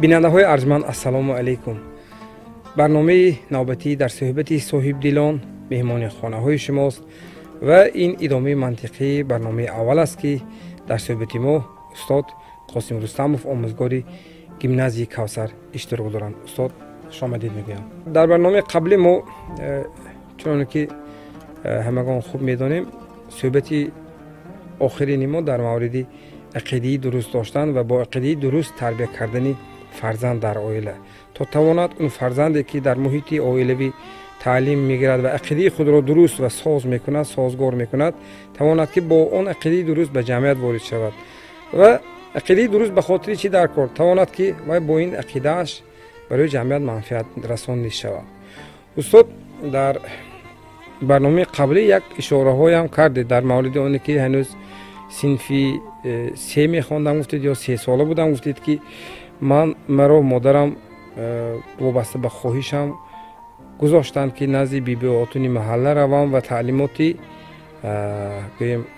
بیننده های ارجمند السلام علیکم. برنامه نوبتی در صحبت صاحب دیلان مهمان خانه های شماست و این ادامه منطقی برنامه اول است که در صحبت ما استاد قاسم رستموف آموزگار گیمنازیوم کوثر اشتراک دارند. استاد خوش آمدید میگویم. در برنامه قبلی ما چون همگان خوب میدانیم صحبت آخرین ما در مورد عقیده درست داشتن و با عقیده درست تربیت کردن فرزند در عائله تا تواند اون فرزندی که در محیط عائلوی تعلیم میگیرد و عقیده خود را درست و ساز میکند، سازگار میکند، تواند که با اون عقیده درست به جمعیت وارد شود و عقیده درست به خاطر چی در کار تواند که و با این عقیدهش برای جمعیت منفعت رسانده شود. استاد در برنامه قبلی یک اشاره های هم کرده در مورد اون که هنوز صنفی 3 میخواندم گفتید یا 3 ساله بودم گفتید که مرا مادرم وابسته به خواهشم گذاشتن که نزد بیبی آتونی محله روم و تعلیماتی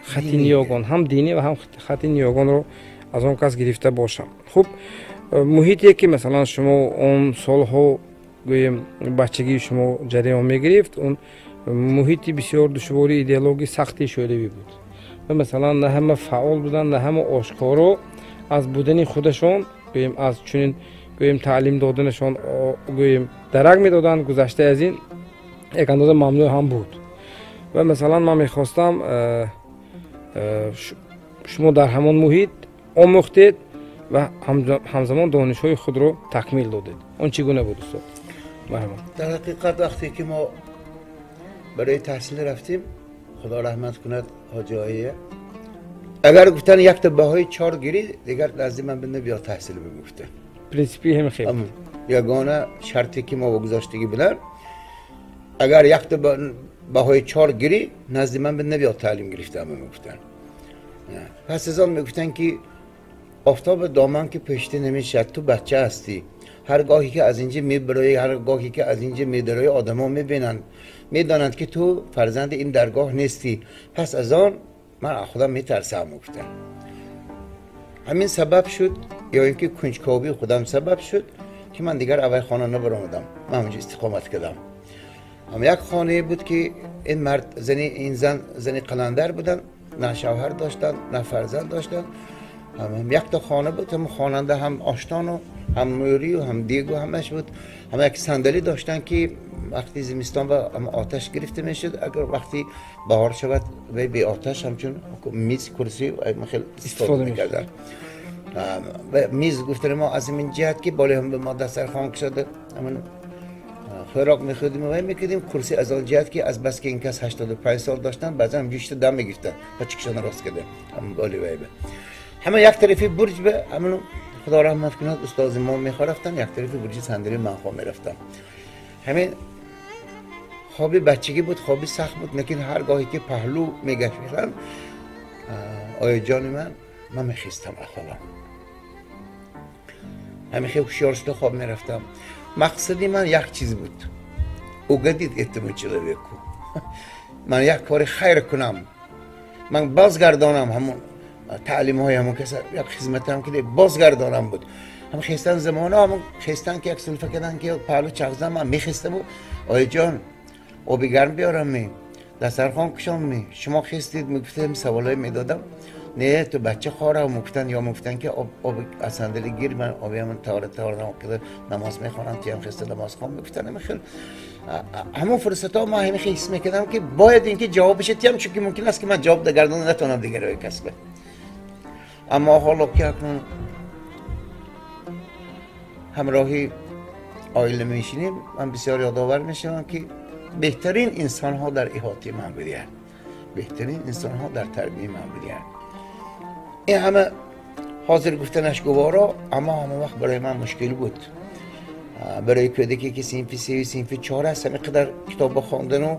خط نیاگان هم دینی و هم خط نیاگان رو از آن کس گرفته باشم. خب محیطی که مثلا شما اون سالها گویم بچگی شما جریان میگرفت اون محیطی بسیار دشواری ایدئولوژی سختی شوروی بود و مثلا نه همه فعال بودن نه همه آشکارا از بودن خودشون گویم از چنین گویم تعلیم دادنشون گویم درک میدادن. گذشته از این یک اندازه ممنوع هم بود و مثلا من میخواستم شما در همان محیط آموختید و همزمان دانش‌های خود رو تکمیل دادید. اون چگونه بود استاد؟ در حقیقت وقتی که ما برای تحصیل رفتیم خدا رحمت کند حاجی آیه اگر گفتن یک تا بهای 4 گیری دیگر نزدیک من بنده بیا تحصیل بگفتن پرینسیپی هم خیلی یگانه شرطی که ما بگذاشتگی بودن اگر یک تا بهای 4 گیری نزدیک من بنده بیا تعلیم گرفته میگفتن. پس از آن میگفتن که آفتاب دامن که پشتی نمیشد تو بچه هستی، هر گاهی که از اینجا میبرای هر گاهی که از اینجا میدرای آدما میبینند میدانند که تو فرزند این درگاه نیستی. پس از آن من خودم میترسم گفتم. همین سبب شد یا اینکه کنجکاوی خودم سبب شد که من دیگر اول خانه نبرآمدم. من اونجا استقامت کردم. هم یک خانه بود که این مرد این زنی قلندر بودن، نه شوهر داشتن نه فرزند داشتن. هم یک تا خانه بود، هم خواننده هم آشتان و هم موری و هم دیگ و همش بود. هم یک صندلی داشتن که وقتی زمستان و هم آتش گرفته میشد اگر وقتی بهار شود و به آتش همچون میز کرسی و خیلی استفاده میکردن. و میز گفتن ما از این جهت که بالا هم به ما دسترخوان کشیده همون خوراک میخوردیم و میکردیم. کرسی از آن جهت که از بس که این کس 85 سال داشتن بعضا هم جوشت دم میگرفتن و چکشان راست کرده هم بالی ویبه. همه یک طرفی برج به همون خدا رحمت کنه استاد ما میخوافتن یک طرفی برج صندلی من خواهم میرفتم. همین خوابی بچگی بود، خوابی سخت بود، لیکن هر گاهی که پهلو میگشتم آیا جان من میخیستم اخوابم. همین خیلی هوشیار شده خواب میرفتم. مقصدی من یک چیز بود او گدید اعتماد چیزا بکو من یک کار خیر کنم، من بازگردانم همون تعلیم های همون کسا یک خدمت هم که بازگردانم بود. هم خیستن زمانه هم خیستن که یک سلفه کردن که پهلو چغزم من میخیستم و آی جان آبی گرم بیارم می دسترخوان کشم می شما خیستید میگفتم سوالای میدادم نه تو بچه خواره مفتن یا مفتن که آب از صندلی گیر من آبی همون تاره که نماز میخوانم تیم خسته نماز خوام میگفتن خیلی همون فرصت ها ما همین حس میکردم که باید اینکه جوابش تیم چون که ممکن است که من جواب دگردان نتونم دیگه روی کسبه. اما حالا که اکنون همراهی آیله میشینیم من بسیار یادآور میشم که بهترین انسان ها در احاطه من بودن، بهترین انسان ها در تربیت من بودن. این همه حاضر گفتنش گوارا اما همه وقت برای من مشکل بود. برای کودکی که صنف 3 و صنف 4 است همه قدر کتاب خواندن و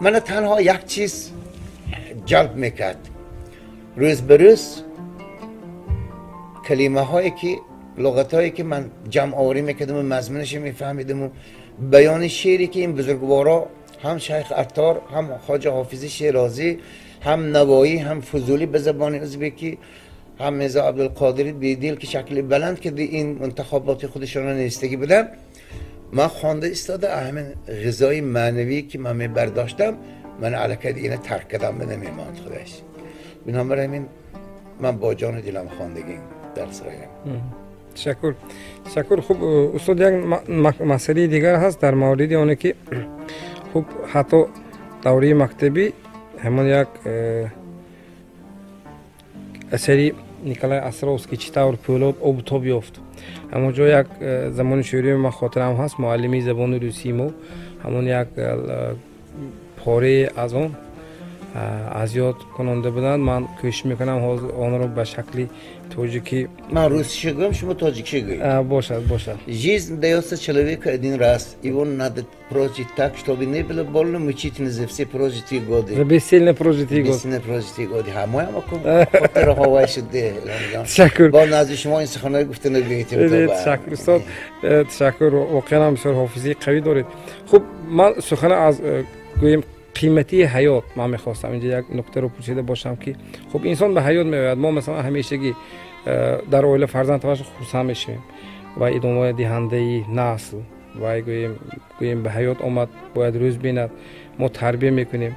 من تنها یک چیز جلب میکرد روز به روز کلمه هایی که لغت هایی که من جمع آوری میکردم و مضمونش میفهمیدم و بیان شعری که این بزرگوارا هم شیخ عطار هم خواجه حافظ شیرازی هم نوایی هم فضولی به زبان ازبکی هم میرزا عبدالقادری دیدیل که شکل بلند که این انتخابات خودشون رو نیستگی بدن، من خوانده استاده همین غذای معنوی که من می برداشتم من علاقه اینه ترک کردم به نمیماند خودش. بنابراین من با جان دلم خواندگی درس رایم. تشکر. خوب استاد یک مسئله دیگر هست در مورد اونه که خوب حتی دوره مکتبی همون یک اثری نیکلای استراوسکی چطور پولاد آب یافت. همونجا یک زمان شوری ما خاطرم هست معلمی زبان روسی مو همون یک پاره از اون از یاد کننده بودند. من کوشش میکنم آن رو به شکلی توجیکی من روسی گویم شما تاجیکی گویید. باشد. Жизнь дается человеку один раз. Его надо прожить так, чтобы не было больно, мучительно за все прожитые годы. За бессильно прожитые годы. Бессильно прожитые годы. همه خاطر هوای شده. تشکر. با نزد شما این سخنهای گفته نگویید. تشکر استاد. تشکر. واقعا بسیار حافظه قوی دارید. خب من سخن از گویم قیمتی حیات من میخواستم اینجا یک نکته رو پرسیده باشم که خب انسان به حیات میآید. ما مثلا همیشگی در اوایل فرزند توش خرسند میشیم و ادامه دهنده نسل و گوییم به حیات آمد باید روز بیند ما تربیت میکنیم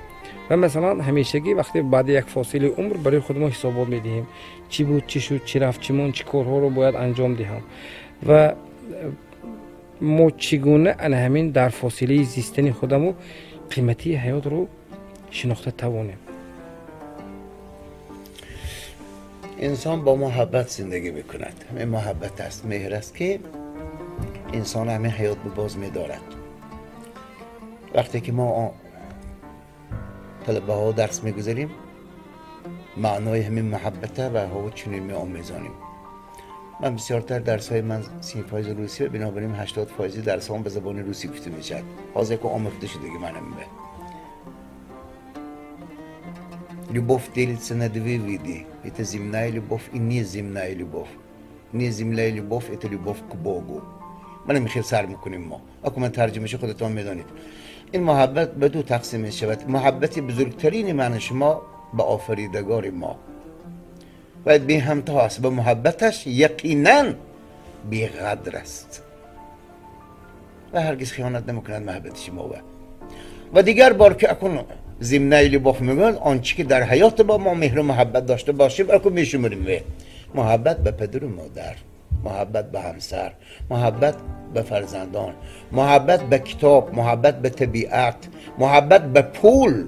و مثلا همیشگی وقتی بعد یک فاصله عمر برای خود ما حسابات میدهیم چی بود چی شد چی رفت چی مون چی کارها رو باید انجام دهم و ما چگونه همین در فاصله زیستن خودمو قیمتی حیات رو شناخته توانیم. انسان با محبت زندگی میکند. همین محبت است، مهر است که انسان همین حیات رو باز میدارد. وقتی که ما طلبه ها درس میگذاریم معنای همین محبت و ها چنین می آمیزانیم. من بسیارتر درس های من 30% روسی و بنابراین 80% درس هم به زبان روسی گفته میشد. حاضر که آموخته شده که منم به любовь делится на две виды. Это земная любовь и неземная любовь. Неземная любовь это любовь к Богу. من میخوام سر میکنیم ما. اگه من ترجمهش خودتون میدونید. این محبت به دو تقسیم میشود. محبت بزرگترین معنی شما به آفریدگار ما. باید به همتا است. به محبتش یقینا بی‌قدر است. و هرگز خیانت نمیکند محبت شما و دیگر بار که اکن ضمن لباف میگن آنچه که در حیات با ما مهر و محبت داشته باشیم اکو میشمریم به محبت به پدر و مادر، محبت به همسر، محبت به فرزندان، محبت به کتاب، محبت به طبیعت، محبت به پول،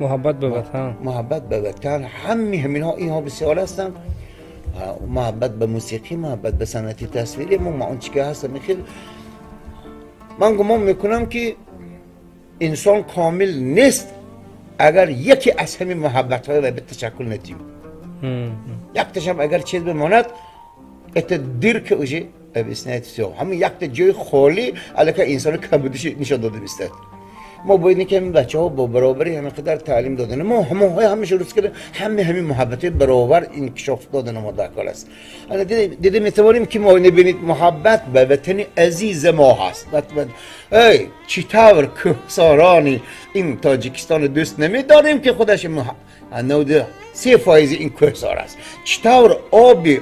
محبت به وطن، محبت به وطن. همینها اینها بسیار هستند. محبت به موسیقی، محبت به صنعت تصویری. ما آنچه که هست میخوام من گمان میکنم که انسان کامل نیست اگر یکی از همین محبت های به تشکل ندیم. یک تشم اگر چیز بماند ات دیر که اوجه ابسنایت سو همین یک تا جای خالی علاقه انسان کمبودش نشان داده بیستد. ما باید که همین بچه ها با برابری همین قدر تعلیم دادن ما همیشه روز کرده همین محبت برابر انکشاف دادن ما در کار است. انا دیدم میتوانیم که ما نبینید محبت به وطن عزیز ما هست. ای چطور کهسارانی این تاجیکستان دوست نمیداریم که خودش 93% این کهسار است. چطور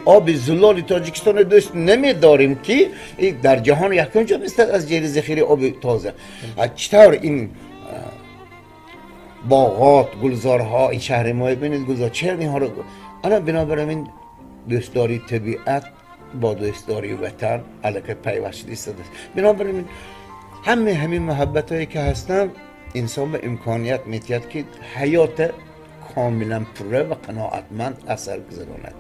آب زلال تاجیکستان دوست نمیداریم که در جهان یکم جا است از جیر ذخیره آب تازه. چطور این باغات، گلزارها، این شهر ما ببینید گلزار چرمی ها رو انا بنابراین دوستداری طبیعت با دوستداری وطن علاقه پیوسته است. بنابراین همین محبت هایی که هستن انسان به امکانیت میتید که حیات کاملا پره و قناعتمند اثر گذراند.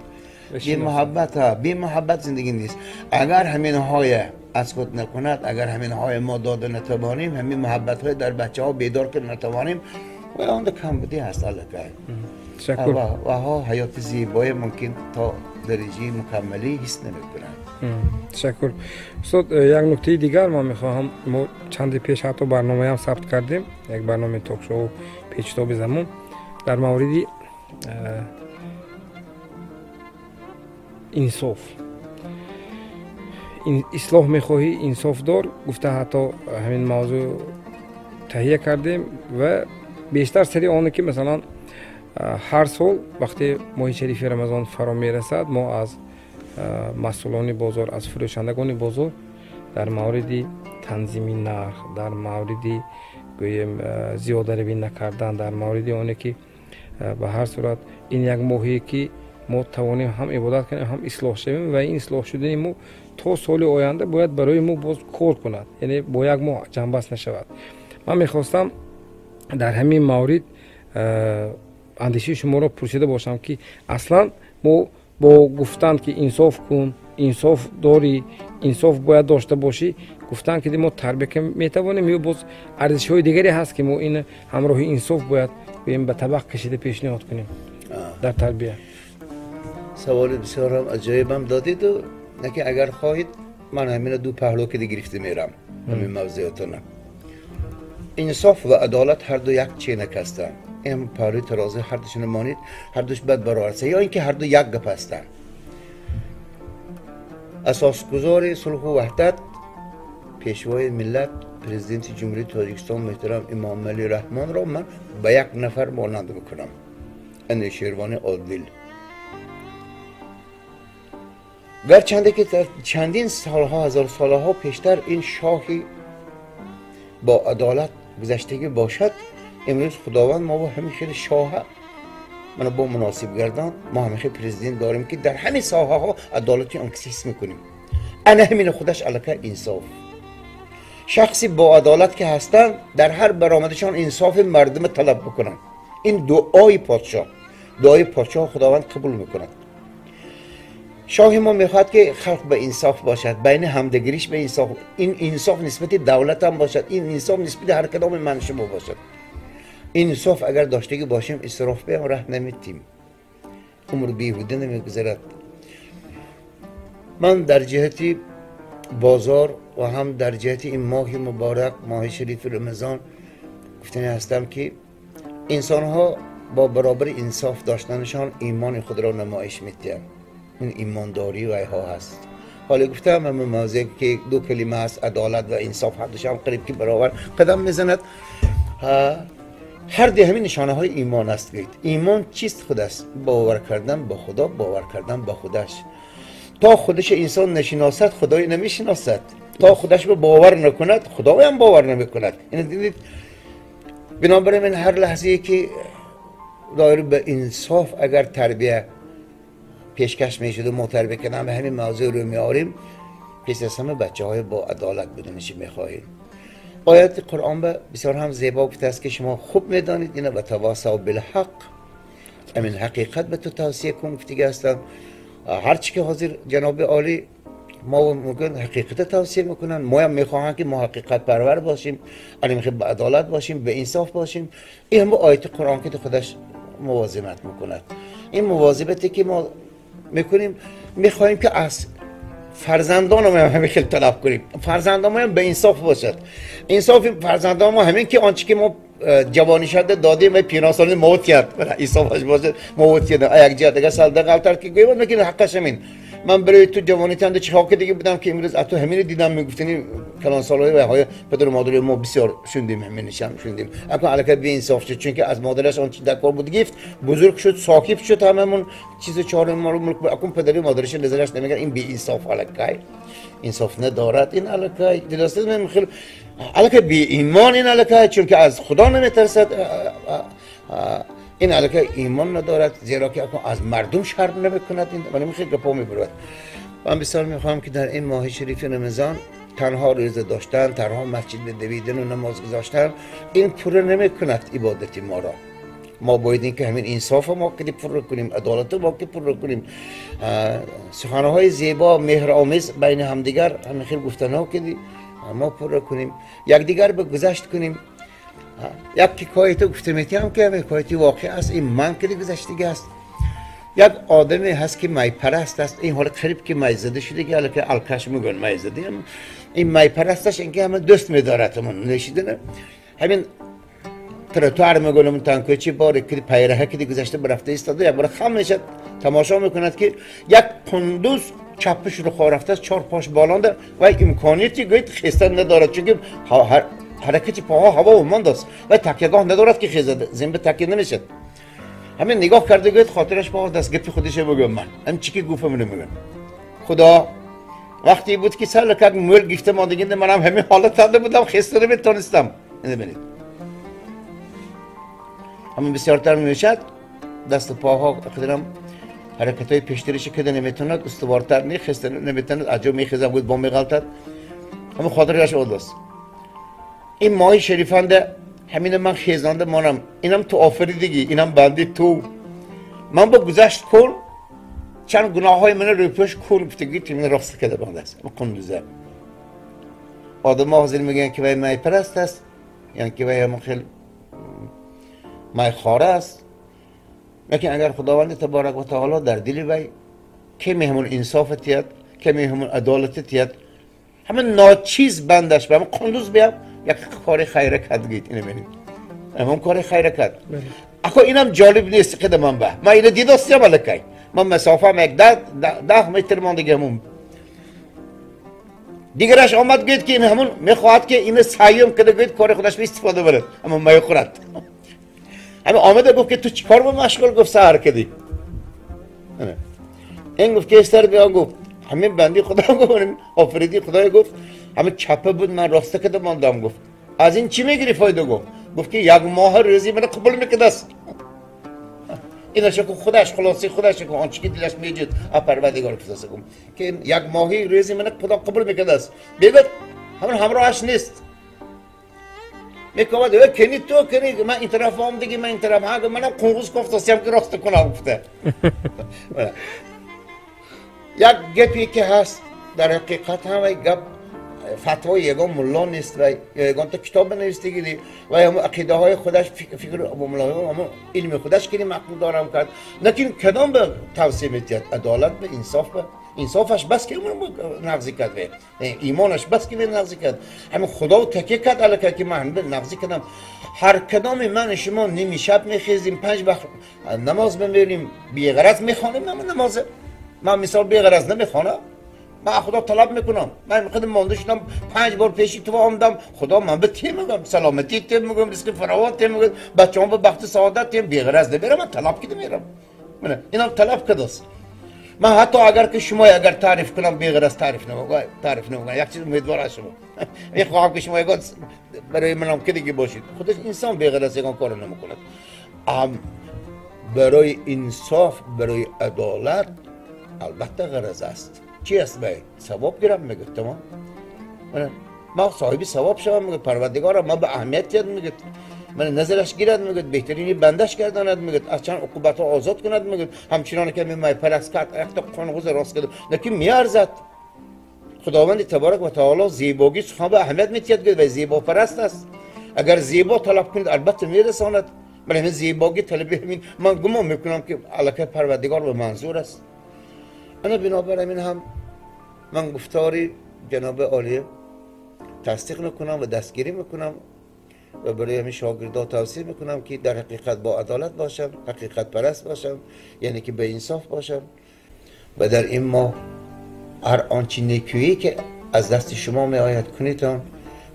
بی محبت زندگی نیست. اگر همین های از خود نکند، اگر همین های ما داده نتوانیم، همین محبت های در بچه ها بیدار که نتوانیم و اون کم بودی هست علاقه. و ها حیات زیبای ممکن تا درجه مکملی حس نمیکنند. تشکر. استاد یک نکته دیگر ما میخواهم، ما چند پیش حتی برنامه هم ثبت کردیم، یک برنامه تاک شو پیچتاب زمان در موردی انصاف. اصلاح میخواهی انصاف دار گفته حتی همین موضوع تهیه کردیم و بیشتر سری آنه که مثلا هر سال وقتی ماه شریف رمضان فرا میرسد ما از مسئولان بازار، از فروشندگان بازار در مورد تنظیم نرخ، در مورد گویم زیاده روی نکردن، در مورد آنه که به هر صورت این یک ماهی که ما توانیم هم عبادت کنیم هم اصلاح شویم و این اصلاح شدن ما تا سال آینده باید برای ما باز کار کند، یعنی با یک ماه جنبست نشود. من میخواستم در همین مورد اندیشه شما را پرسیده باشم که اصلا ما با گفتن که انصاف کن، انصاف داری، انصاف باید داشته باشی، گفتن که ما تربیت میتوانیم یا باز ارزش های دیگری هست که ما این همراه انصاف باید به طبق کشیده پیشنهاد کنیم در تربیت؟ سوال بسیار هم عجایبم دادید و نکه اگر خواهید من همین دو پهلو که گرفته میرم همین موضوعاتنا. انصاف و عدالت هر دو یک چینک هستند. این پهلوی ترازه هر دوشون مانید، هر دوش بد برابر است یا اینکه هر دو یک گپ هستند. اساسگزار صلح و وحدت پیشوای ملت پرزیدنت جمهوری تاجیکستان محترم امام علی رحمان را من به یک نفر مانند میکنم، انوشیروان عادل. گرچنده که چندین سالها، هزار سالها پیشتر این شاهی با عدالت گذشتگی باشد، امروز خداوند ما با همین خیلی شاه منو با مناسب گردان ما همین خیلی پرزیدنت داریم که در همین ساحه ها عدالتی انکسیس میکنیم. انا همین خودش علاقه انصاف. شخصی با عدالت که هستن در هر برآمدشان انصاف مردم طلب بکنن. این دعای پادشاه خداوند قبول میکند. شاه ما میخواد که خلق به انصاف باشد، بین همدگریش به انصاف، این انصاف نسبت دولت هم باشد، این انصاف نسبت هر کدام من شما باشد. این انصاف اگر داشتگی باشیم اسراف به راه نمیتیم، عمر بیهوده نمیگذرد. من در جهت بازار و هم در جهت این ماه مبارک، ماه شریف رمضان گفتنی هستم که انسان ها با برابر انصاف داشتنشان ایمان خود را نمایش میدهند. این ایمانداری و ایها هست. حالا گفتم همه موضوعی که دو کلمه هست، عدالت و انصاف، هر دوش هم قریب که برابر قدم میزند. هر ده همین نشانه های ایمان است. ایمان چیست؟ خود است. باور کردن به خدا، باور کردن به خودش. تا خودش انسان نشناسد خدای نمیشناسد، تا خودش به باور نکند خدای هم باور نمیکند. این دیدید. بنابراین من هر لحظه که دایر به انصاف اگر تربیت پیشکش میشد و ما تربیت کردن به همین موضوع رو میاریم، پیش از همه بچه های با عدالت بدونشی میخواهید. آیات قرآن بسیار هم زیبا گفته است که شما خوب میدانید اینا و تواصوا بالحق، همین حقیقت به تو توصیه کن گفته هستن. هرچی که حاضر جناب عالی ما ممکن حقیقت توصیه میکنن، ما هم میخواهن که ما حقیقت پرور باشیم، میخوایم به عدالت باشیم، به انصاف باشیم. این هم آیات قرآن که خودش مواظبت میکند. این مواظبتی که ما میکنیم میخواهیم که از فرزندان ما همین خیلی طلب کنیم، فرزندان ما هم به انصاف باشد. انصاف فرزندان ما همین که آنچه که ما جوانی شده دادیم و 50 سال موت کرد، برای انصافش باشه موت کرد. یک جا دیگه سال دقیق‌تر که گویم میگن حقش همین. من برای تو جوانی تند چه حق دیگه بودم که امروز تو همین دیدم میگفتنی کلان سالهای و های پدر و مادر ما بسیار شوندیم، همین نشان شوندیم. اما علاقه به انصاف شد، چون که از مادرش آن چیز دکار بود گفت، بزرگ شد، ساکیب شد، هممون چیز چهار ما رو ملک اکم پدری مادرش نظرش نمیگن این بی انصاف علاقه انصاف ندارد. این علاقه درسته من خیلی علاقه بی ایمان، این علاقه چون که از خدا نمیترسد، این علاقه ایمان ندارد، زیرا که از مردم شر نمیکند. این من خیلی گپا میبرد. من بسیار میخوام که در این ماه شریف رمضان تنها روزه داشتن، تنها مسجد دویدن و نماز گذاشتن این پر نمیکند عبادت ما را. ما باید این که همین انصاف ما که پر کنیم، عدالت ما که پر کنیم، سخنهای زیبا مهرآمیز بین همدیگر همین خیلی گفتنها که ما پر کنیم، یکدیگر به گذشت کنیم. یک حکایت گفته میتیم که حکایت واقعی است. این من که گذشتگی است. یک آدمی هست که می پرست است، این حال قریب که می زده شده که الکی الکش میگن می زده، این می پرستش اینکه همه دوست میدارد من نشیدن همین تراتوار میگن من تانکوچی بار که پیره که گذشته برفته ایستاده، یک بار خم میشد تماشا میکند که یک قندوز چپش رو خور رفته است، 4 پاش بالانده و امکانیتی گوید خستن ندارد، چون که حرکت پاها هوا و ماند است و تکیهگاه ندارد که خیزد، زمین به تکیه نمیشد. همین نگاه کرده گفت خاطرش با دست گپی خودش بگم من هم چی که گفتم میگم خدا وقتی بود که سر لکک مول گفته ما دیگه منم همین حالت داده بودم خسته نمیتونستم اینو ببینید همین بسیارتر میشد دست و پاها قدرم حرکتای پیشتریش که نمیتوند استوارتر نی خسته نمیتوند اجا میخزم بود با میغلطد همین خاطرش اوداست این ماهی شریفنده همین من خیزنده مانم اینم تو آفریدگی اینم بندی تو من با گذشت کن چند گناه های من رو پیش کن گفتگی که من راست کرده بنده است قندوزه آدم ها حاضر میگن که وای مای پرست است یعنی که وای همون خیلی مای خاره است لیکن اگر خداوند تبارک و تعالی در دل وی کمی همون انصافتیت کمی همون عدالتیت همون ناچیز بندش به همون قندوز بیام یک کار خیره کرد گید اینو ببینید همون کار خیره کرد اخو اینم جالب نیست که من به ما اینو دیداستم الکی من مسافه یک 10 متر مونده گمون دیگرش آمد گید که این همون میخواهد که این سعیم کده گید کار خودش استفاده برد اما ما خورد همین آمده گفت که تو چیکار با مشغول گفت سحر کدی این گفت که استر بیا گفت همین بندی خدا گفت آفریدی خدای گفت همین چپه بود من راسته کده ماندم گفت از این چی میگیری فایده گفت که یک ماه روزی من قبول میکده است اینا شکو خودش خلاصی خودش که آنچه که دلش میجد پروردگار کفاس کن که یک ماهی روزی من خدا قبول میکده است بگید همون همراهش نیست میگه کنی تو کنی من این طرف هم دیگه من این طرف ها منم قنقوز گفتم که راست کنم گفته یک گپی که هست در حقیقت هم گپ فتوای یگان ملا نیست و یگان تا کتاب بنویسته گیری و همون عقیده های خودش فکر ابو ملا همون علم خودش کنی مقبول دارم کرد لیکن کدام به توصیه میتید عدالت به انصاف به انصافش بس که اون نقضی کرد به ایمانش بس که نقضی کرد همین خدا تکیه کرد الکی که من نقضی کردم هر کدام من شما نیمی شب میخیزیم 5 وقت نماز بمیریم بی غرض میخوانیم من نماز من مثال بی غرض نمیخوانم من خدا طلب میکنم من خودم مانده شدم 5 بار پیشی تو آمدم خدا من به تیم میگم سلامتی تیم میگم رزق فراوان تیم میگم بچه‌ام به بخت سعادت تیم بی غرض نمیرم من طلب کردم میرم من اینم طلب کردست من حتی اگر که شما اگر تعریف کنم بی غرض تعریف نمیگم یک چیز امیدوار از شما میخوام که شما یگان برای منم که دیگه باشید خودش انسان بی غرض یگان کار نمیکنه برای انصاف برای عدالت البته غرض است چی است باید؟ ثواب گیرم میگه تمام ما صاحبی ثواب شوم میگه پروردگارم ما به اهمیت یاد میگه من نظرش گیرد میگه بهترینی بندش گرداند میگه از چند عقوبت ها آزاد کند میگه همچنان که می پرست کرد یک تا قانون راست کرد لیکن میارزد خداوند تبارک و تعالی زیبایی سخن به اهمیت میتید و زیبا پرست است اگر زیبا طلب کنید البته میرساند ولی همین زیبایی طلب همین من گمان میکنم که الکی پروردگار به منظور است انا بنابراین این هم من گفتاری جناب عالی تصدیق میکنم و دستگیری میکنم و برای همین شاگردان توصیه میکنم که در حقیقت با عدالت باشم حقیقت پرست باشم یعنی که به انصاف باشم و در این ماه هر آنچه نیکویی که از دست شما می آید کنیتان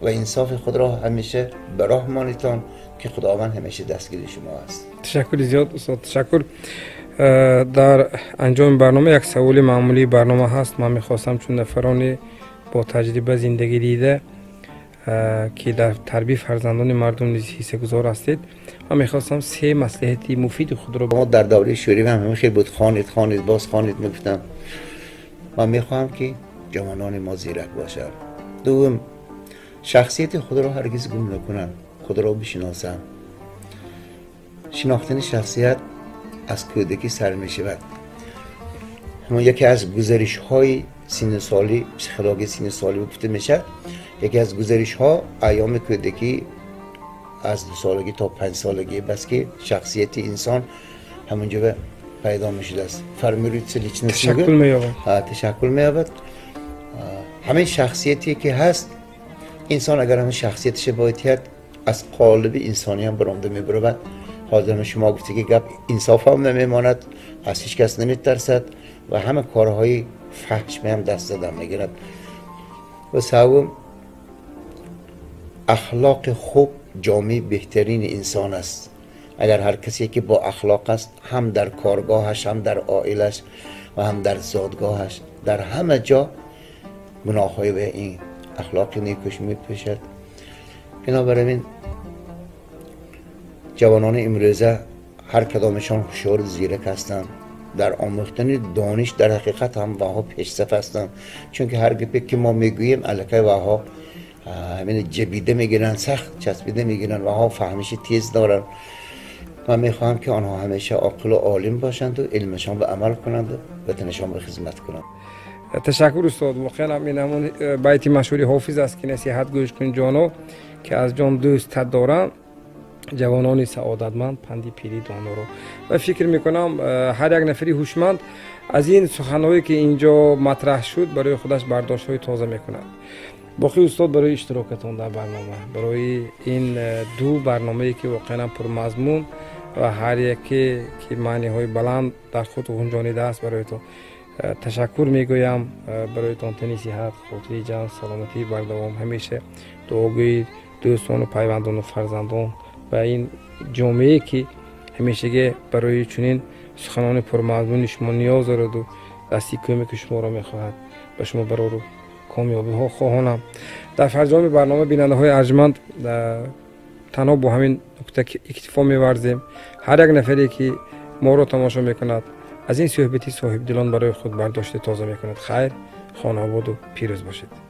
و انصاف خود را همیشه به راه مانیتان که خداوند همیشه دستگیر شما است. تشکر زیاد استاد تشکر. در انجام برنامه یک سوال معمولی برنامه هست. من میخواستم چون نفرانی با تجربه زندگی دیده که در تربیت فرزندان مردم نیز حصه گذار هستید من میخواستم 3 مصلحت مفید خود رو ما در دوره شوری هم خیلی بود خوانید باز خوانید میگفتم من میخواهم که جوانان ما زیرک باشند. دوم شخصیت خود را هرگز گم نکنند خود را بشناسند. شناختن شخصیت از کودکی سر می شود. همون یکی از گزارش های سن سالی پسیکولوژی سن سالی گفته میشه یکی از گزارش ها ایام کودکی از 2 سالگی تا 5 سالگی بس که شخصیت انسان همونجا پیدا میشه است. فرمودید سلیچنس تشکل می‌یابد. تشکل می‌یابد. همین شخصیتی که هست انسان اگر همین شخصیتش باید از قالب انسانی هم برآمده میبره. حاضر شما گفتی که گپ انصاف هم نمیماند از هیچ کس نمیترسد و همه کارهای فحش هم دست دادن میگیرد. و سوم اخلاق خوب جامعه بهترین انسان است. اگر هر کسی که با اخلاق است، هم در کارگاهش، هم در عائلش و هم در زادگاهش، در همه جا گناه های به این اخلاق نیکوش میپوشد. بنابراین جوانان امروزه هر کدامشان هوشیار زیرک هستند، در آموختن دانش در حقیقت هم وها پیشرفت هستند، چون که هر گپی که ما میگوییم الکی وها همین جبیده میگیرن، سخت چسبیده میگیرن، وها فهمش تیز دارن. من میخواهم که آنها همیشه عاقل و عالم باشند و علمشان به عمل کنند و وطنشان به خدمت کنند. تشکر استاد. واقعا این همون بیت مشهور حافظ است که نصیحت گوش کن جانو که از جان دوست دارم، جوانان سعادتمند پندی پیری دانا رو. و فکر میکنم هر یک نفری هوشمند از این سخنهایی که اینجا مطرح شد برای خودش برداشت های تازه میکند. باقی استاد برای اشتراکتان در برنامه، برای این دو برنامه‌ای که واقعا پرمضمون و هر یکی که معنی های بلند در خود گنجانیده است، برای تو تشکر میگویم. برایتان تنی صحت، خاطری جان، سلامتی بر دوام همیشه دعاگوی دوستان و پیوندان و فرزندان و این جامعه که همیشه برای چنین سخنان پرمضمون شما نیاز دارد و دستی کمک شما را میخواهد. به شما برای کامیابی ها خواهانم. در فرجام برنامه بیننده های ارجمند تنها با همین نکته اکتفا می‌ورزیم. هر یک نفری که ما را تماشا میکند از این صحبتی صاحب دلان برای خود برداشت تازه میکند. خیر، خانه آباد و پیروز باشید.